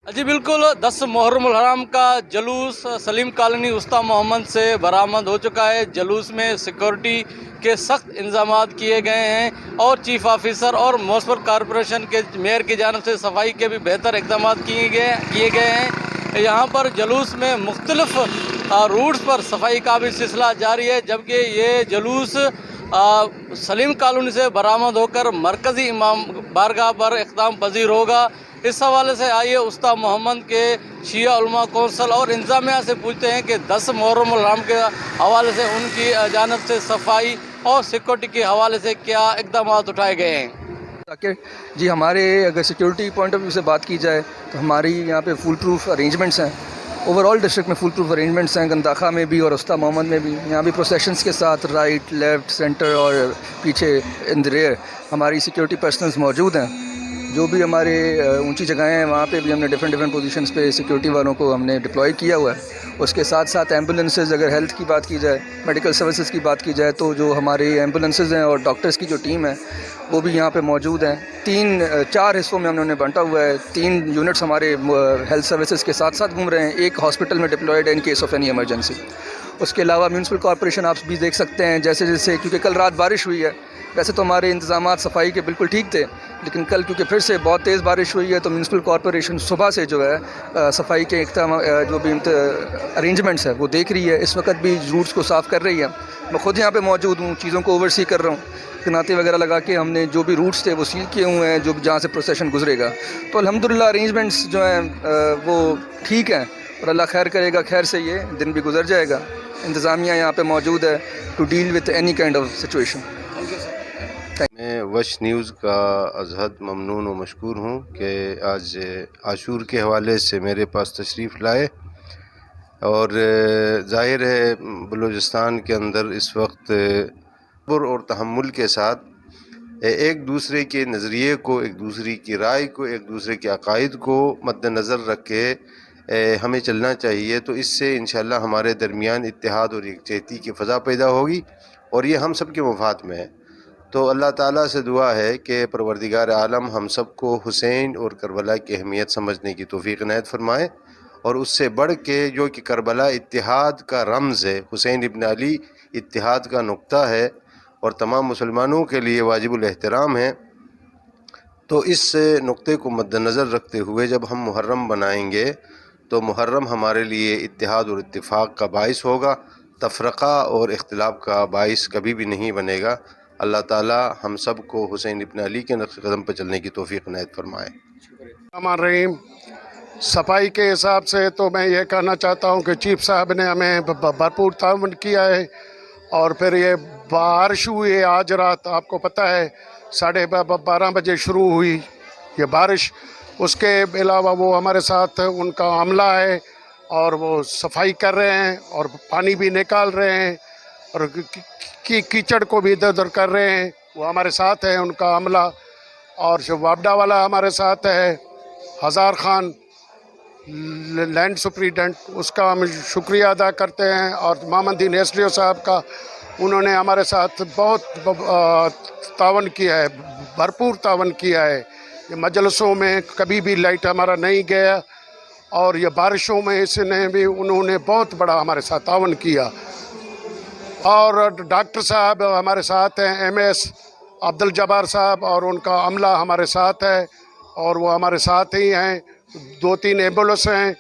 جی بالکل 10 محرم الحرام کا جلوس سلیم کالونی استا محمد سے برآمد ہو چکا ہے۔ جلوس میں سیکورٹی کے سخت انتظامات کیے گئے ہیں اور چیف آفیسر اور میونسپل کارپوریشن کے میئر کی جانب سے صفائی کے بھی بہتر اقدامات کیے گئے ہیں۔ یہاں پر جلوس میں مختلف روٹس پر صفائی کا بھی سلسلہ جاری ہے، جبکہ یہ جلوس سلیم کالونی سے برآمد ہو کر مرکزی امام بارگاہ پر اختتام پذیر ہوگا۔ اس حوالے سے آئیے استا محمد کے شیعہ علماء کونسل اور انتظامیہ سے پوچھتے ہیں کہ 10 محرم الحرام کے حوالے سے ان کی جانب سے صفائی اور سیکورٹی کے حوالے سے کیا اقدامات اٹھائے گئے ہیں۔ تاکہ جی ہمارے اگر سیکیورٹی پوائنٹ آف ویو سے بات کی جائے تو ہماری یہاں پہ فول پروف ارینجمنٹس ہیں، اوور آل ڈسٹرکٹ میں فول پروف ارینجمنٹس ہیں، گنداخا میں بھی اور استا محمد میں بھی۔ یہاں بھی پروسیشنز کے ساتھ رائٹ لیفٹ سینٹر اور پیچھے ان دی ریئر ہماری سیکیورٹی پرسنلز موجود ہیں۔ جو بھی ہمارے اونچی جگہیں ہیں وہاں پہ بھی ہم نے ڈفرینٹ پوزیشنز پہ سیکیورٹی والوں کو ہم نے ڈپلوائے کیا ہوا ہے۔ اس کے ساتھ ساتھ ایمبولینسز، اگر ہیلتھ کی بات کی جائے، میڈیکل سروسز کی بات کی جائے تو جو ہماری ایمبولینسز ہیں اور ڈاکٹرز کی جو ٹیم ہے وہ بھی یہاں پہ موجود ہیں۔ 4 حصوں میں ہم نے بانٹا ہوا ہے۔ 3 یونٹس ہمارے ہیلتھ سروسز کے ساتھ ساتھ گھوم رہے ہیں، ایک ہاسپٹل میں ڈپلائڈ ہے in case of any emergency. اس کے علاوہ میونسپل کارپوریشن آپ بھی دیکھ سکتے ہیں، جیسے کیونکہ کل رات بارش ہوئی ہے، ویسے تو ہمارے انتظامات صفائی کے بالکل ٹھیک تھے، لیکن کل کیونکہ پھر سے بہت تیز بارش ہوئی ہے تو میونسپل کارپوریشن صبح سے جو ہے صفائی کے جو بھی ارینجمنٹس ہے وہ دیکھ رہی ہے۔ اس وقت بھی روٹس کو صاف کر رہی ہے۔ میں خود یہاں پہ موجود ہوں، چیزوں کو اوورسی کر رہا ہوں، کناتے وغیرہ لگا کے ہم نے جو بھی روٹس تھے وہ سیل کیے ہوئے ہیں جہاں سے پروسیشن گزرے گا۔ تو الحمدللہ ارینجمنٹس جو ہیں وہ ٹھیک ہیں اور اللہ خیر کرے گا، خیر سے یہ دن بھی گزر جائے گا۔ انتظامیہ یہاں پہ موجود ہے to deal with any kind of situation. میں وش نیوز کا از حد ممنون و مشکور ہوں کہ آج عاشور کے حوالے سے میرے پاس تشریف لائے، اور ظاہر ہے بلوچستان کے اندر اس وقت صبر اور تحمل کے ساتھ ایک دوسرے کے نظریے کو، ایک دوسرے کی رائے کو، ایک دوسرے کے عقائد کو مد نظر رکھ کے ہمیں چلنا چاہیے۔ تو اس سے انشاءاللہ ہمارے درمیان اتحاد اور یکجہتی کی فضا پیدا ہوگی، اور یہ ہم سب کے مفاد میں ہے۔ تو اللہ تعالیٰ سے دعا ہے کہ پروردگار عالم ہم سب کو حسین اور کربلا کی اہمیت سمجھنے کی توفیق عنایت فرمائے، اور اس سے بڑھ کے جو کہ کربلا اتحاد کا رمز ہے، حسین ابن علی اتحاد کا نقطہ ہے اور تمام مسلمانوں کے لیے واجب الاحترام ہے۔ تو اس نقطے کو مد نظر رکھتے ہوئے جب ہم محرم بنائیں گے تو محرم ہمارے لیے اتحاد اور اتفاق کا باعث ہوگا، تفرقہ اور اختلاف کا باعث کبھی بھی نہیں بنے گا۔ اللہ تعالی ہم سب کو حسین ابن علی کے نقش قدم پر چلنے کی توفیق عنایت فرمائے۔ الرحمن الرحیم۔ صفائی کے حساب سے تو میں یہ کہنا چاہتا ہوں کہ چیف صاحب نے ہمیں بھرپور تعاون کیا ہے، اور پھر یہ بارش ہوئی ہے آج رات، آپ کو پتہ ہے 12:30 بجے شروع ہوئی یہ بارش۔ اس کے علاوہ وہ ہمارے ساتھ ان کا عملہ ہے اور وہ صفائی کر رہے ہیں اور پانی بھی نکال رہے ہیں اور کیچڑ کو بھی ادھر ادھر کر رہے ہیں، وہ ہمارے ساتھ ہیں ان کا عملہ۔ اور جو وابڈا والا ہمارے ساتھ ہے ہزار خان لینڈ سپریڈنٹ، اس کا ہم شکریہ ادا کرتے ہیں، اور محمدین ایس ڈی او صاحب کا، انہوں نے ہمارے ساتھ بہت تعاون کیا ہے، بھرپور تعاون کیا ہے۔ یہ مجلسوں میں کبھی بھی لائٹ ہمارا نہیں گیا، اور یہ بارشوں میں اس نے بھی انہوں نے بہت بڑا ہمارے ساتھ تعاون کیا۔ اور ڈاکٹر صاحب ہمارے ساتھ ہیں، ایم ایس عبدالجبار صاحب، اور ان کا عملہ ہمارے ساتھ ہے، اور وہ ہمارے ساتھ ہی ہیں۔ 2-3 ایمبولینس ہیں،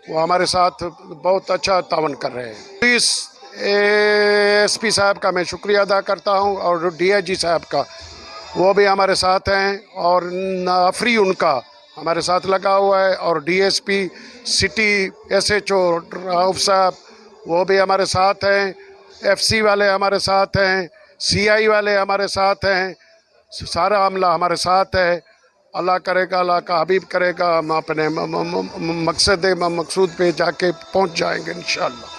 وہ ہمارے ساتھ بہت اچھا تعاون کر رہے ہیں۔ پولیس ایس پی صاحب کا میں شکریہ ادا کرتا ہوں، اور ڈی آئی جی صاحب کا، وہ بھی ہمارے ساتھ ہیں، اور نافری ان کا ہمارے ساتھ لگا ہوا ہے، اور D S P city S H O Rauf صاحب وہ بھی ہمارے ساتھ ہیں، ایف سی والے ہمارے ساتھ ہیں، سی آئی والے ہمارے ساتھ ہیں، سارا عملہ ہمارے ساتھ ہے۔ اللہ کرے گا، اللہ کا حبیب کرے گا، ہم اپنے مقصود پہ جا کے پہنچ جائیں گے انشاءاللہ۔